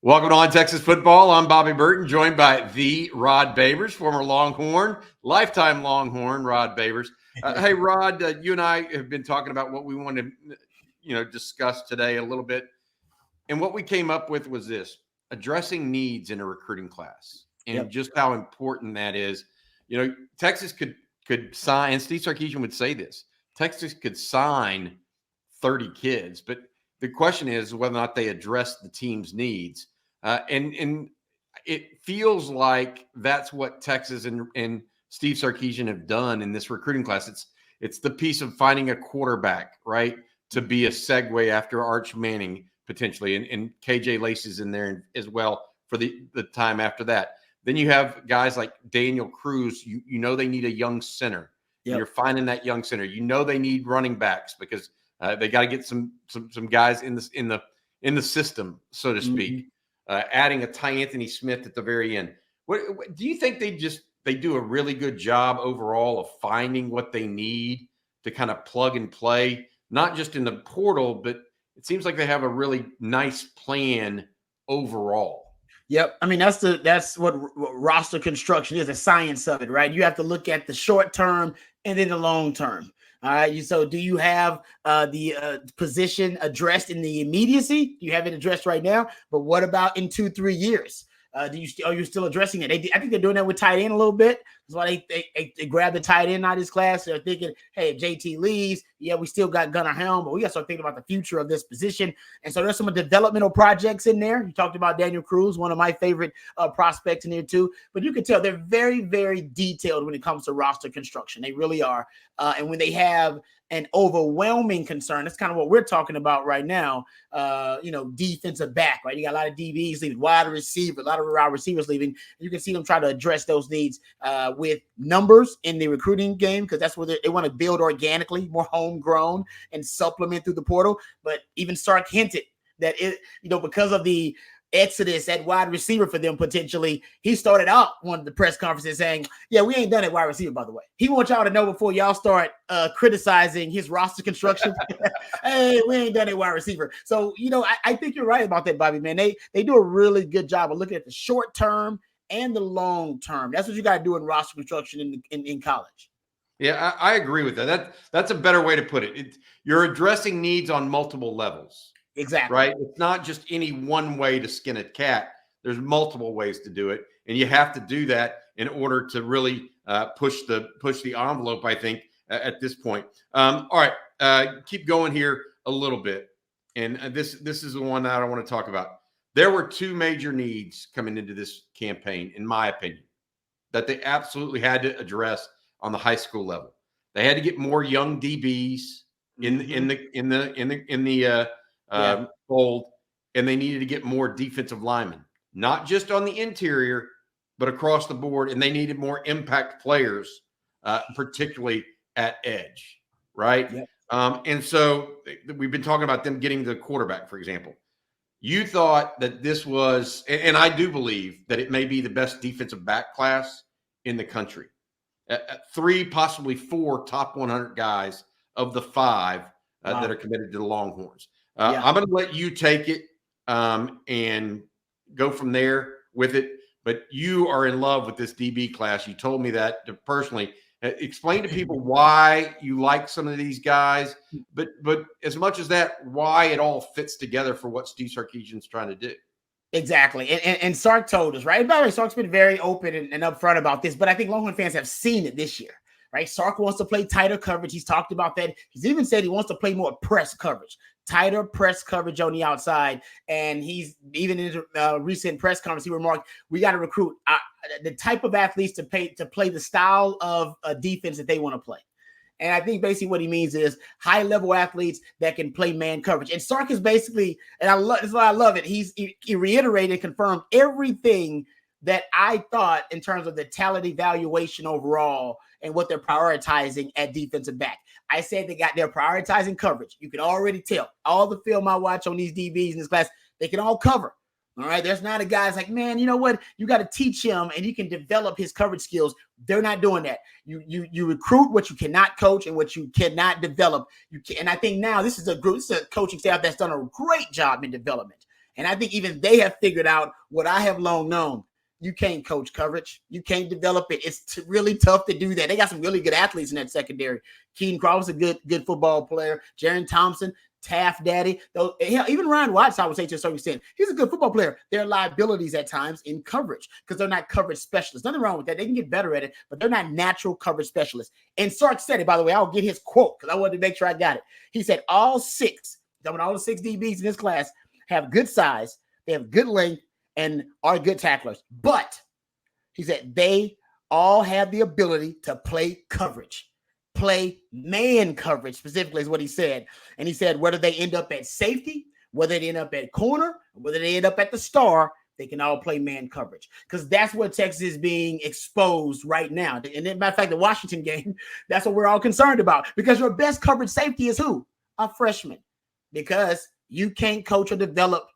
Welcome to On Texas Football. I'm Bobby Burton, joined by the Rod Babers, former Longhorn, lifetime Longhorn, Rod Babers. Hey, Rod, you and I have been talking about what we want to, discuss today a little bit. And what we came up with was this: addressing needs in a recruiting class, and just how important that is. Texas could sign, and Steve Sarkisian would say this: Texas could sign 30 kids, but the question is whether or not they address the team's needs. And it feels like that's what Texas and Steve Sarkisian have done in this recruiting class. It's the piece of finding a quarterback, right, to be a segue after Arch Manning potentially, and KJ Laces in there as well for the time after that. Then you have guys like Daniel Cruz. You know they need a young center. You're finding that young center. You know they need running backs because they got to get some guys in the system, so to speak. Adding a Ty Anthony Smith at the very end. What do you think they do a really good job overall of finding what they need to kind of plug and play, not just in the portal, but it seems like they have a really nice plan overall. Yep. I mean, that's what roster construction is, the science of it, right? You have to look at the short term and then the long term. All right. So do you have the position addressed in the immediacy? You have it addressed right now. But what about in 2-3 years? Are you still addressing it? I think they're doing that with tight end a little bit. That's why they grabbed the tight end out of this class. They're thinking, hey, if JT leaves, we still got Gunnar Helm, but we got to start thinking about the future of this position. And so there's some developmental projects in there. You talked about Daniel Cruz, one of my favorite prospects in there too. But you can tell they're very, very detailed when it comes to roster construction. They really are. And when they have an overwhelming concern, that's kind of what we're talking about right now. Defensive back, right? You got a lot of DBs leaving, wide receiver, a lot of wide receivers leaving. You can see them try to address those needs with numbers in the recruiting game, because that's where they want to build organically, more homegrown, and supplement through the portal. But even Sark hinted that because of the exodus at wide receiver for them potentially, he started out one of the press conferences saying, we ain't done at wide receiver, by the way. He wants y'all to know before y'all start criticizing his roster construction. Hey, we ain't done at wide receiver. So, I think you're right about that, Bobby, man. They do a really good job of looking at the short term and the long term. That's what you got to do in roster construction in college. Yeah, I agree with that. That's a better way to put it. You're addressing needs on multiple levels. Exactly. Right. It's not just any one way to skin a cat. There's multiple ways to do it. And you have to do that in order to really push the envelope, I think, at this point. All right. Keep going here a little bit. And this is the one that I want to talk about. There were two major needs coming into this campaign, in my opinion, that they absolutely had to address on the high school level. They had to get more young DBs in the fold, and they needed to get more defensive linemen, not just on the interior, but across the board. And they needed more impact players, particularly at edge, right? Yep. And so we've been talking about them getting the quarterback, for example. You thought that this was, and I do believe that it may be the best defensive back class in the country. 3, possibly 4 top 100 guys of the 5 that are committed to the Longhorns. I'm going to let you take it and go from there with it. But you are in love with this DB class. You told me that personally. Explain to people why you like some of these guys, but as much as that, why it all fits together for what Steve Sarkisian's trying to do. Exactly. And Sark told us, right? By the way, Sark's been very open and upfront about this, but I think Longhorn fans have seen it this year. Right? Sark wants to play tighter coverage. He's talked about that. He's even said he wants to play more press coverage, tighter press coverage on the outside. And he's even in a recent press conference, he remarked, we got to recruit the type of athletes to play the style of defense that they want to play. And I think basically what he means is high-level athletes that can play man coverage. And Sark is basically, and that's why I love it, he reiterated and confirmed everything that I thought in terms of the talent evaluation overall and what they're prioritizing at defensive back. I said they're prioritizing coverage. You can already tell. All the film I watch on these DBs in this class, they can all cover. All right. There's not a guy's like, man, you know what? You got to teach him and you can develop his coverage skills. They're not doing that. You recruit what you cannot coach and what you cannot develop. And I think now this is a coaching staff that's done a great job in development. And I think even they have figured out what I have long known. You can't coach coverage. You can't develop it. It's really tough to do that. They got some really good athletes in that secondary. Keaton Crawford's a good football player. Jaron Thompson, Taft Daddy. Even Ryan Watts, I would say to a certain extent, he's a good football player. There are liabilities at times in coverage because they're not coverage specialists. Nothing wrong with that. They can get better at it, but they're not natural coverage specialists. And Sark said it, by the way. I'll get his quote because I wanted to make sure I got it. He said all the 6 DBs in this class have good size, they have good length, and are good tacklers. But he said they all have the ability to play coverage, play man coverage specifically is what he said. And he said whether they end up at safety, whether they end up at corner, whether they end up at the star, they can all play man coverage because that's what Texas is being exposed right now. And as a matter of fact, the Washington game, that's what we're all concerned about because your best coverage safety is who? A freshman, because you can't coach or develop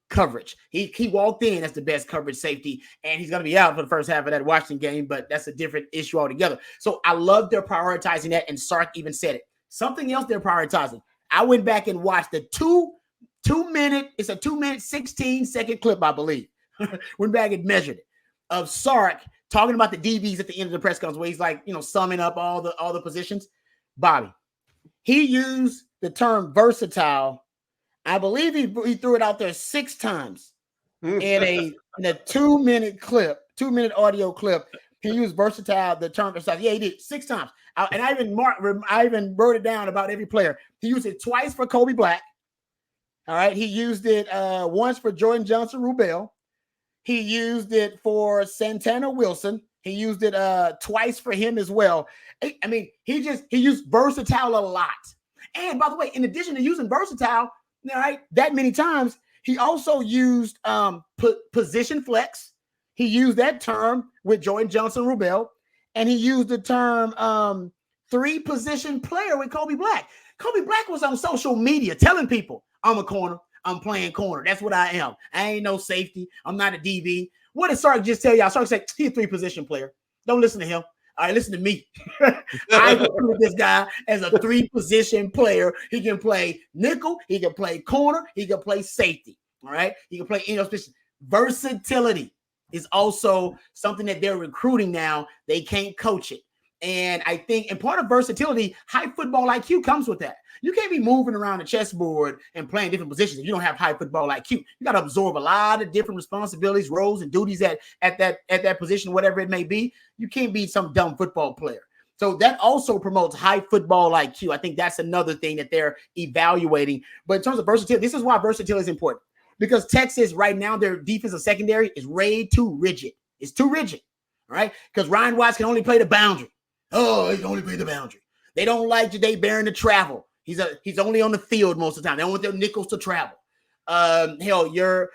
coverage. He walked in as the best coverage safety, and he's going to be out for the first half of that Washington game, but that's a different issue altogether. So I love they're prioritizing that, and Sark even said it. Something else they're prioritizing. I went back and watched the 2 minute, it's a 2 minute, 16-second clip, I believe. Went back and measured it of Sark talking about the DBs at the end of the press conference where he's like, summing up all the positions. Bobby, he used the term versatile. I believe he threw it out there 6 times in a 2 minute clip, 2 minute audio clip. He used versatile, the term versatile. Yeah, he did 6 times. And I even wrote it down about every player. He used it twice for Kobe Black. All right. He used it once for Jordan Johnson-Rubel. He used it for Santana Wilson. He used it twice for him as well. I mean, he used versatile a lot. And by the way, in addition to using versatile, all right, that many times, he also used position flex. He used that term with Jordan Johnson-Rubel, and he used the term 3-position player with Kobe Black. Kobe Black was on social media telling people, I'm a corner. I'm playing corner. That's what I am. I ain't no safety. I'm not a DB. What did Sark just tell y'all? Sark said, he's a 3-position player. Don't listen to him. All right, listen to me. I recruit this guy as a 3-position player. He can play nickel. He can play corner. He can play safety. All right. He can play any position. Versatility is also something that they're recruiting now. They can't coach it. And I think, and part of versatility, high football IQ comes with that. You can't be moving around the chessboard and playing different positions if you don't have high football IQ. You got to absorb a lot of different responsibilities, roles, and duties at that position, whatever it may be. You can't be some dumb football player. So that also promotes high football IQ. I think that's another thing that they're evaluating. But in terms of versatility, this is why versatility is important. Because Texas right now, their defensive secondary is way too rigid. It's too rigid, all right? Because Ryan Watts can only play the boundary. Oh, he can only play the boundary. They don't like Jadae Barron to travel. He's only on the field most of the time. They don't want their nickels to travel. Hell, your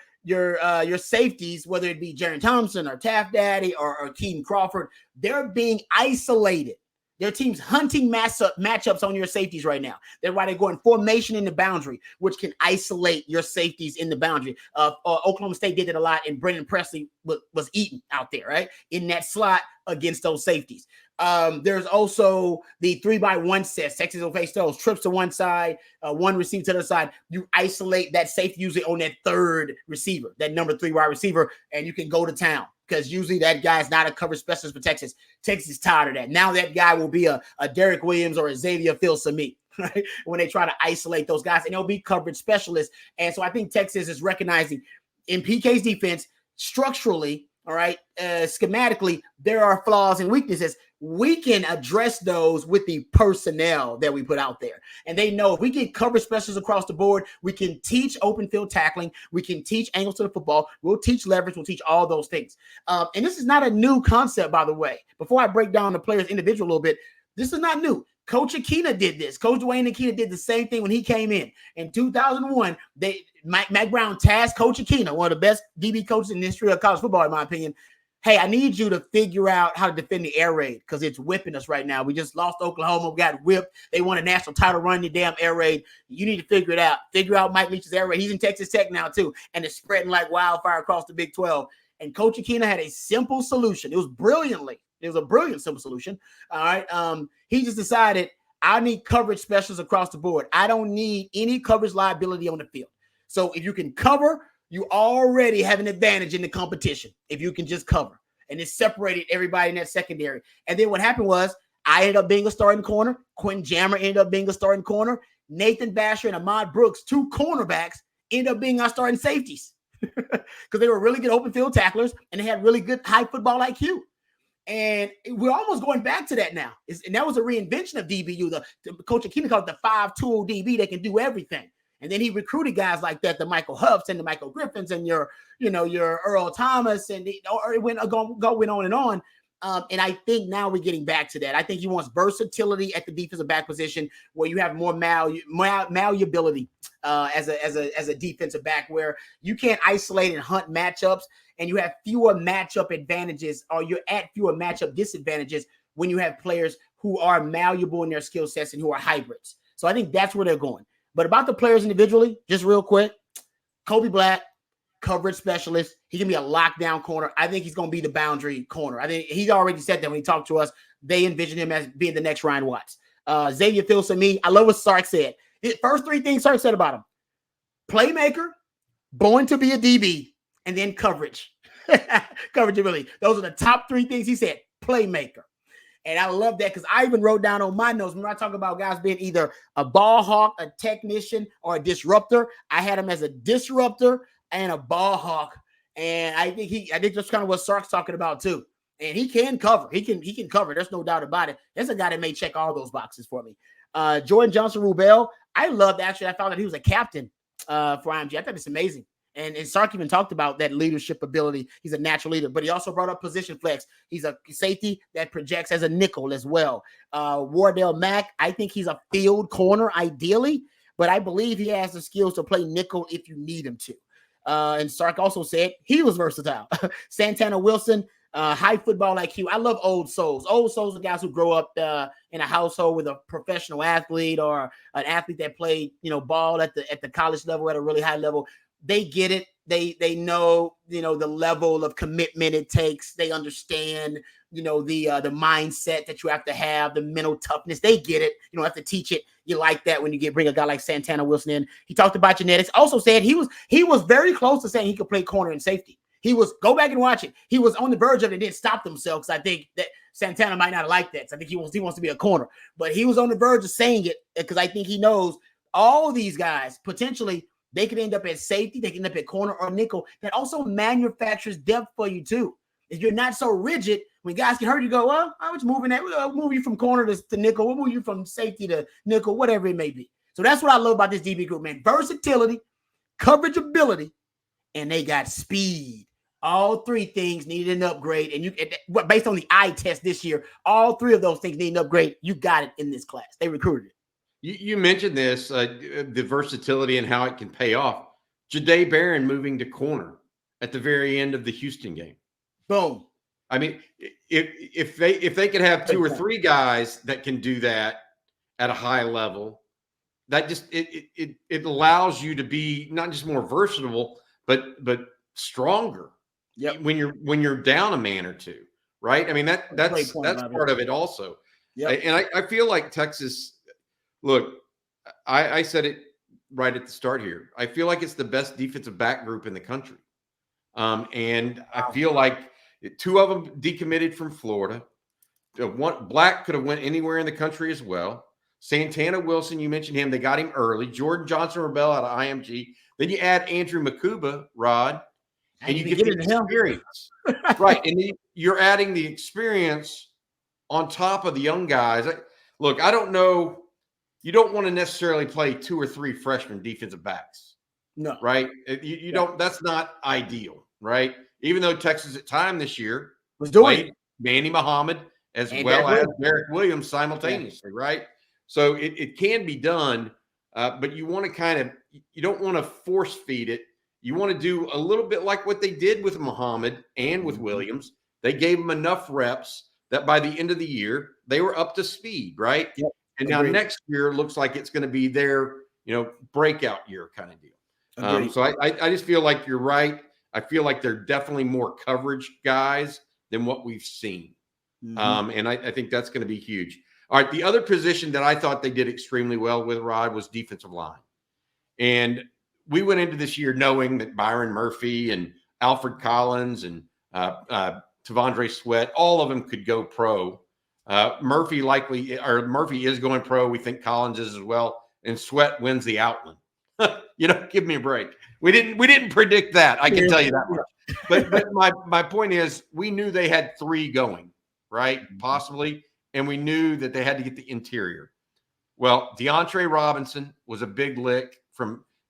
safeties, whether it be Jaron Thompson or Taft Daddy or Keaton Crawford, they're being isolated. Their team's hunting matchups on your safeties right now. That's why they go in formation in the boundary, which can isolate your safeties in the boundary. Oklahoma State did it a lot, and Brendan Presley was eaten out there, right? In that slot against those safeties. There's also the 3-by-1 sets. Texas will face those trips to one side, one receiver to the other side. You isolate that safety usually on that third receiver, that number 3 wide receiver, and you can go to town. Because usually that guy is not a coverage specialist for Texas. Texas is tired of that. Now that guy will be a Derek Williams or a Xavier Phil-Sami, right? When they try to isolate those guys, and they'll be coverage specialists. And so I think Texas is recognizing in PK's defense, structurally, all right, schematically, there are flaws and weaknesses. We can address those with the personnel that we put out there. And they know if we get coverage specialists across the board, we can teach open field tackling. We can teach angles to the football. We'll teach leverage. We'll teach all those things. And this is not a new concept, by the way. Before I break down the players individual a little bit, this is not new. Coach Akina did this. Coach Dwayne Akina did the same thing when he came in. In 2001, Mac Brown tasked Coach Akina, one of the best DB coaches in the history of college football, in my opinion. Hey, I need you to figure out how to defend the air raid because it's whipping us right now. We just lost Oklahoma. We got whipped. They won a national title running the damn air raid. You need to figure it out. Figure out Mike Leach's air raid. He's in Texas Tech now, too, and it's spreading like wildfire across the Big 12. And Coach Akina had a simple solution. It was a brilliant simple solution. All right. He just decided I need coverage specialists across the board. I don't need any coverage liability on the field. So if you can cover you already have an advantage in the competition if you can just cover. And it separated everybody in that secondary. And then what happened was I ended up being a starting corner. Quentin Jammer ended up being a starting corner. Nathan Basher and Ahmad Brooks, 2 cornerbacks, ended up being our starting safeties because they were really good open field tacklers and they had really good high football IQ. And we're almost going back to that now. And that was a reinvention of DBU. The Coach Akina called it the 5-tool DB. They can do everything. And then he recruited guys like that, the Michael Huffs and the Michael Griffins and your Earl Thomas, and it went on and on. And I think now we're getting back to that. I think he wants versatility at the defensive back position where you have more malleability as a defensive back, where you can't isolate and hunt matchups, and you have fewer matchup advantages, or you're at fewer matchup disadvantages when you have players who are malleable in their skill sets and who are hybrids. So I think that's where they're going. But about the players individually, just real quick, Kobe Black, coverage specialist. He can be a lockdown corner. I think he's going to be the boundary corner. I think he already said that when he talked to us. They envision him as being the next Ryan Watts. Xavier Philson, I love what Sark said. First 3 things Sark said about him: playmaker, born to be a DB, and then coverage. Coverage ability. Those are the top 3 things he said. Playmaker. And I love that because I even wrote down on my notes when I talk about guys being either a ball hawk, a technician, or a disruptor. I had him as a disruptor and a ball hawk. And I think that's kind of what Sark's talking about too. And he can cover. He can cover. There's no doubt about it. There's a guy that may check all those boxes for me. Jordan Johnson-Rubel. I loved, actually, I found that he was a captain for IMG. I thought it's amazing. And Sark even talked about that leadership ability. He's a natural leader, but he also brought up position flex. He's a safety that projects as a nickel as well. Wardell Mack, I think he's a field corner ideally, but I believe he has the skills to play nickel if you need him to. And Sark also said he was versatile. Santana Wilson, high football IQ. I love old souls. Old souls are guys who grow up in a household with a professional athlete or an athlete that played, ball at the college level at a really high level. They get it. They know, the level of commitment it takes. They understand, the mindset that you have to have, the mental toughness. They get it. You don't have to teach it. You like that when you bring a guy like Santana Wilson in. He talked about genetics. Also said he was very close to saying he could play corner and safety. Go back and watch it. He was on the verge of it and didn't stop himself because I think that Santana might not like that. So I think he wants to be a corner. But he was on the verge of saying it because I think he knows all these guys potentially. They could end up at safety. They can end up at corner or nickel. That also manufactures depth for you too. If you're not so rigid, when guys get hurt, you go, well, I was moving that. We'll move you from corner to nickel. We'll move you from safety to nickel, whatever it may be. So that's what I love about this DB group, man. Versatility, coverage ability, and they got speed. All 3 things needed an upgrade. And based on the eye test this year, all 3 of those things need an upgrade. You got it in this class. They recruited it. You mentioned this, the versatility and how it can pay off. Jahdae Barron moving to corner at the very end of the Houston game. Boom. I mean, if they could have 2 or 3 guys that can do that at a high level, that just it allows you to be not just more versatile, but stronger. Yep. When you're down a man or 2, right? I mean that's part of it also. Yep. And I feel like Texas. Look, I said it right at the start here. I feel like it's the best defensive back group in the country. And I feel like 2 of them decommitted from Florida. One Black could have went anywhere in the country as well. Santana Wilson, you mentioned him. They got him early. Jordan Johnson-Rubel out of IMG. Then you add Andrew Makuba, Rod, and you get the experience. Right. And then you're adding the experience on top of the young guys. Look, I don't know. You don't want to necessarily play 2 or 3 freshman defensive backs. No. Right? You don't. That's not ideal, right? Even though Texas at time this year was doing Manny Muhammad as well as Derek Williams simultaneously, right? So it can be done, but you want to you don't want to force feed it. You want to do a little bit like what they did with Muhammad and with Williams. They gave them enough reps that by the end of the year, they were up to speed, right? Yep. And now next year looks like it's going to be their, breakout year kind of deal. So I just feel like you're right. I feel like they're definitely more coverage guys than what we've seen. And I think that's going to be huge. All right. The other position that I thought they did extremely well with, Rod, was defensive line. And we went into this year knowing that Byron Murphy and Alfred Collins and Tavondre Sweat, all of them could go pro. Murphy is going pro. We think Collins is as well, and Sweat wins the Outland. Give me a break. We didn't predict that. I can tell you that much. But my point is, we knew they had 3 going, right? Possibly, and we knew that they had to get the interior. Well, DeAndre Robinson was a big lick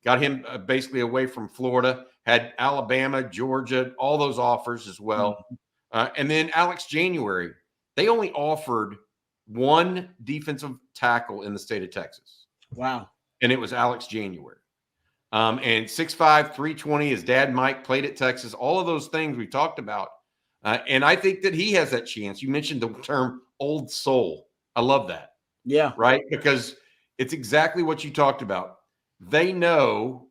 got him basically away from Florida. Had Alabama, Georgia, all those offers as well, and then Alex January. They only offered 1 defensive tackle in the state of Texas. Wow. And it was Alex January. And 6'5", 320, his dad, Mike, played at Texas. All of those things we talked about. And I think that he has that chance. You mentioned the term old soul. I love that. Yeah. Right? Because it's exactly what you talked about. They know,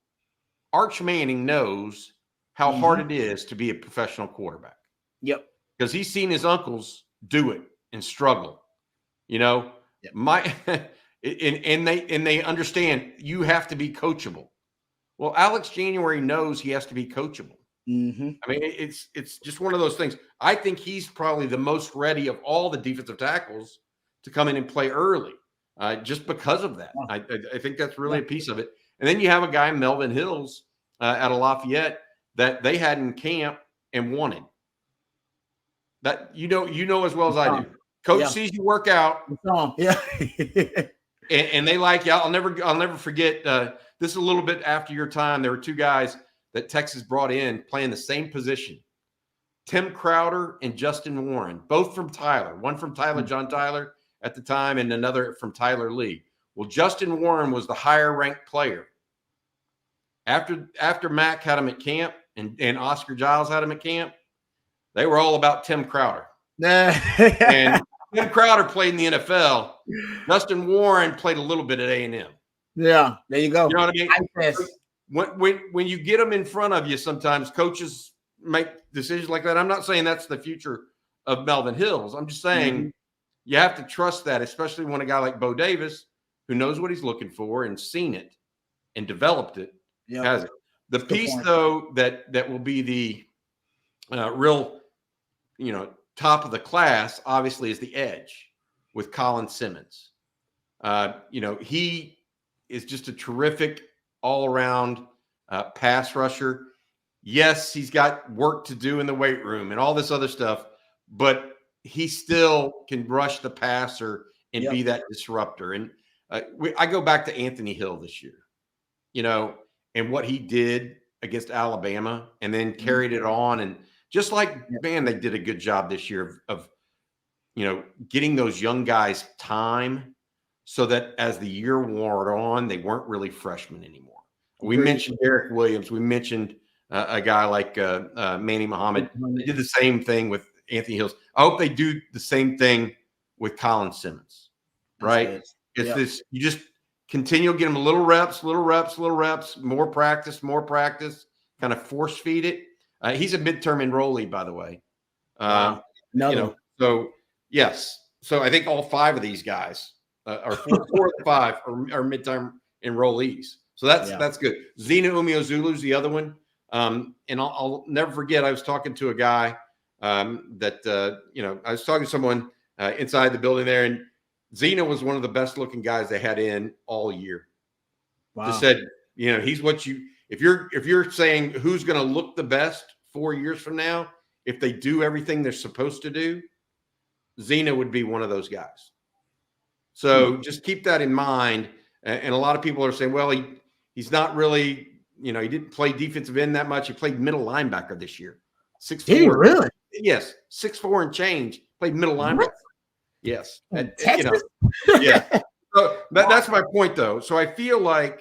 Arch Manning knows how hard it is to be a professional quarterback. Yep. Because he's seen his uncles do it and struggle. Yep. And they understand you have to be coachable. Well, Alex January knows he has to be coachable. Mm-hmm. I mean, it's just one of those things. I think he's probably the most ready of all the defensive tackles to come in and play early, just because of that. I think that's really a piece of it. And then you have a guy, Melvin Hills, out of Lafayette, that they had in camp and wanted. That you know as well as I do. Coach sees you work out. Yeah. and they like you. I'll never forget. This is a little bit after your time. There were 2 guys that Texas brought in playing the same position. Tim Crowder and Justin Warren, both from Tyler. One from Tyler, John Tyler at the time, and another from Tyler Lee. Well, Justin Warren was the higher ranked player. After Mac had him at camp and Oscar Giles had him at camp, they were all about Tim Crowder. And Tim Crowder played in the NFL. Justin Warren played a little bit at A&M. Yeah, there you go. You know what I mean? When you get them in front of you, sometimes coaches make decisions like that. I'm not saying that's the future of Melvin Hills. I'm just saying you have to trust that, especially when a guy like Bo Davis, who knows what he's looking for and seen it and developed it, has it. The piece, though, that will be the real, top of the class, obviously, is the edge with Colin Simmons. He is just a terrific all-around pass rusher. Yes, he's got work to do in the weight room and all this other stuff, but he still can rush the passer and be that disruptor. And I go back to Anthony Hill this year, and what he did against Alabama and then carried it on. And just like, man, they did a good job this year of getting those young guys time so that as the year wore on, they weren't really freshmen anymore. We mentioned Derek Williams. We mentioned a guy like Manny Muhammad. They did the same thing with Anthony Hills. I hope they do the same thing with Colin Simmons, right? It's this, you just continue to get him little reps, more practice, kind of force feed it. He's a midterm enrollee, by the way. So yes. So I think all 5 of these guys are 4 of the 5 are midterm enrollees. So that's good. Zena Umeozulu's the other one. And I'll never forget, I was talking to a guy I was talking to someone inside the building there, and Zena was one of the best looking guys they had in all year. Wow. Just said, he's what if you're saying who's going to look the best 4 years from now, if they do everything they're supposed to do, Zena would be one of those guys. So just keep that in mind. And a lot of people are saying, well, he's not really, he didn't play defensive end that much. He played middle linebacker this year. 6'4". Did he really? Yes. 6'4" and change. Played middle linebacker. Yes. Yeah. So that's my point, though. So I feel like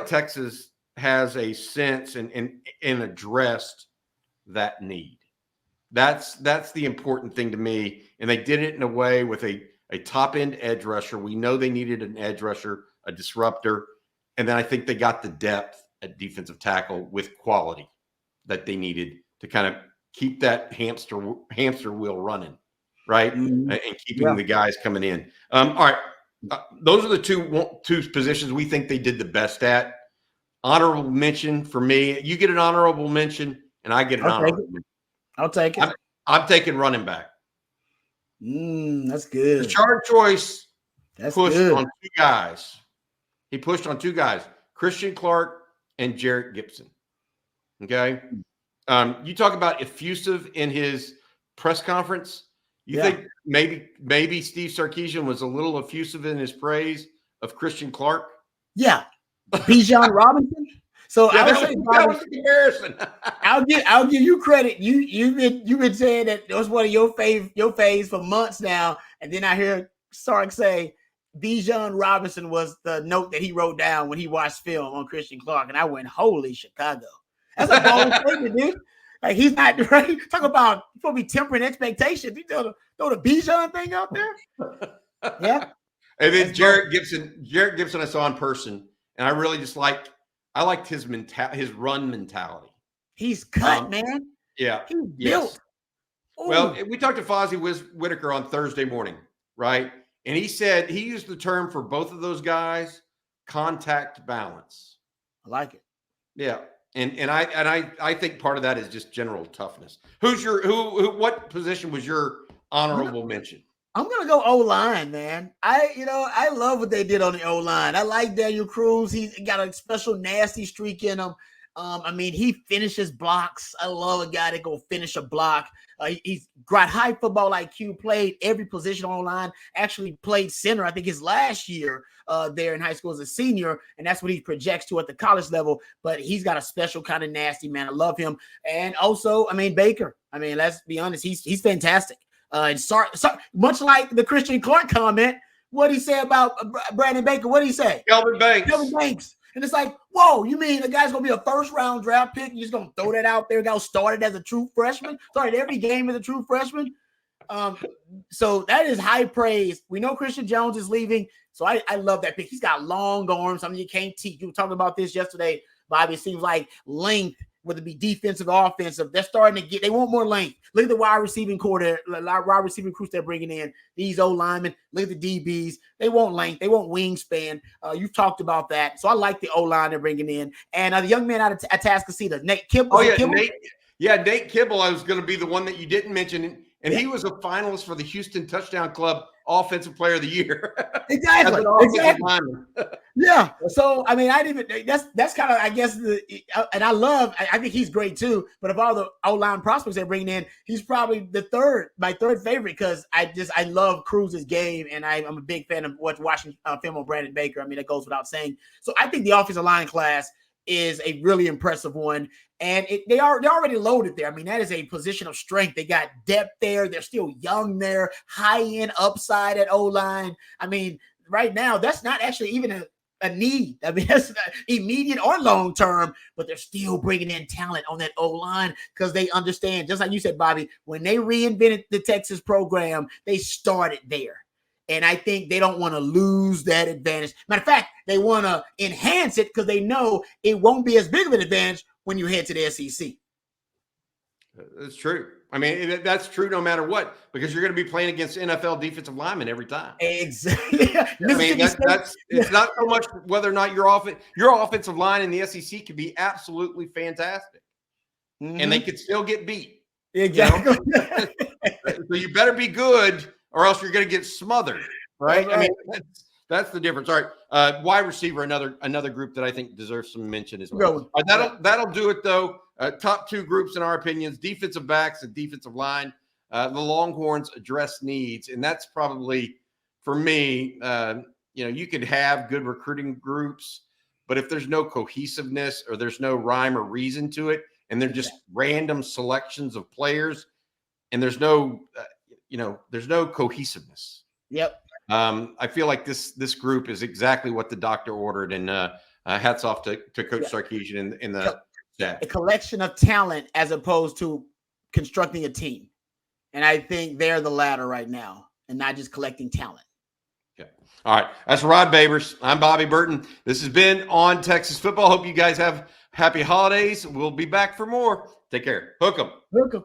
Texas has a sense and addressed that need. That's the important thing to me. And they did it in a way with a top end edge rusher. We know they needed an edge rusher, a disruptor. And then I think they got the depth at defensive tackle with quality that they needed to kind of keep that hamster wheel running, right? And keeping the guys coming in. All right. Those are the two positions we think they did the best at. honorable mention for me. You get an honorable mention, and I get an honorable mention. I'll take it. I'm taking running back. That's good. The Chart choice That's pushed good. on two guys. He pushed on two guys, Christian Clark and Jarrett Gibson. Okay. You talk about effusive in his press conference. You think maybe Steve Sarkisian was a little effusive in his praise of Christian Clark? Yeah. Bijan Robinson. So Yeah, I would say, that was the comparison. I'll give you credit. You've been saying that it was one of your faves for months now, and then I hear Sark say Bijan Robinson was the note that he wrote down when he watched film on Christian Clark, and I went, "Holy Chicago!" That's a bold statement, dude. Like, he's not right. Talk about supposed to be tempering expectations. You throw the Bijan thing out there. Yeah. And then Jarrett Gibson, I saw in person, and I really just liked his run mentality. He's cut, man. Yeah. He's built. Ooh. Well, we talked to Fozzie Whitaker on Thursday morning, right? And he said he used the term for both of those guys, contact balance. I like it. Yeah. And I think part of that is just general toughness. What position was your honorable mention? I'm gonna go O-line, man. I love what they did on the O-line. I like Daniel Cruz. He's got a special nasty streak in him. He finishes blocks. I love a guy that go finish a block. He's got high football IQ, played every position online, actually played center, I think his last year there in high school as a senior, and that's what he projects to at the college level. But he's got a special kind of nasty, man. I love him. And also, Baker. Let's be honest, he's fantastic. And Sark, much like the Christian Clark comment, what he say about Brandon Baker? What did he say? Kelvin Banks. And it's like, whoa, you mean the guy's going to be a first-round draft pick? You're just going to throw that out there? Got started as a true freshman? Started every game as a true freshman? So that is high praise. We know Christian Jones is leaving, so I love that pick. He's got long arms. You can't teach. You were talking about this yesterday, Bobby. It seems like length, whether it be defensive or offensive, they're starting to they want more length. Look at the wide receiving crews they're bringing in. These O-linemen, look at the DBs. They want length. They want wingspan. You've talked about that. So I like the O-line they're bringing in. And the young man out of Atascocita, Nate Kibble. Oh, yeah, Kibble? Nate Kibble, I was going to be the one that you didn't mention. And he was a finalist for the Houston Touchdown Club Offensive Player of the Year. Exactly. Yeah. So that's kind of, I guess, and I think he's great too. But of all the O-line prospects they're bringing in, he's probably my third favorite because I love Cruz's game, and I'm a big fan of watching film on Brandon Baker. That goes without saying. So I think the offensive line class is a really impressive one. And they're already loaded there. That is a position of strength. They got depth there. They're still young there. High-end upside at O-line. Right now, that's not actually even a need. That's not immediate or long-term, but they're still bringing in talent on that O-line because they understand, just like you said, Bobby, when they reinvented the Texas program, they started there. And I think they don't want to lose that advantage. Matter of fact, they want to enhance it because they know it won't be as big of an advantage when you head to the SEC. That's true. That's true no matter what, because you're going to be playing against NFL defensive linemen every time. Exactly. It's not so much whether or not your offensive line in the SEC can be absolutely fantastic, and they could still get beat. Exactly. So you better be good, or else you're going to get smothered, right? That's the difference. All right, wide receiver, another group that I think deserves some mention as well. That'll do it though. Top two groups in our opinions: defensive backs and defensive line. The Longhorns address needs, and that's probably for me. You could have good recruiting groups, but if there's no cohesiveness or there's no rhyme or reason to it, and they're just random selections of players, and there's no cohesiveness. Yep. I feel like this group is exactly what the doctor ordered, and hats off to Coach Sarkisian in the staff. A collection of talent as opposed to constructing a team, and I think they're the latter right now, and not just collecting talent. Okay. All right. That's Rod Babers. I'm Bobby Burton. This has been On Texas Football. Hope you guys have happy holidays. We'll be back for more. Take care. Hook 'em. Hook 'em.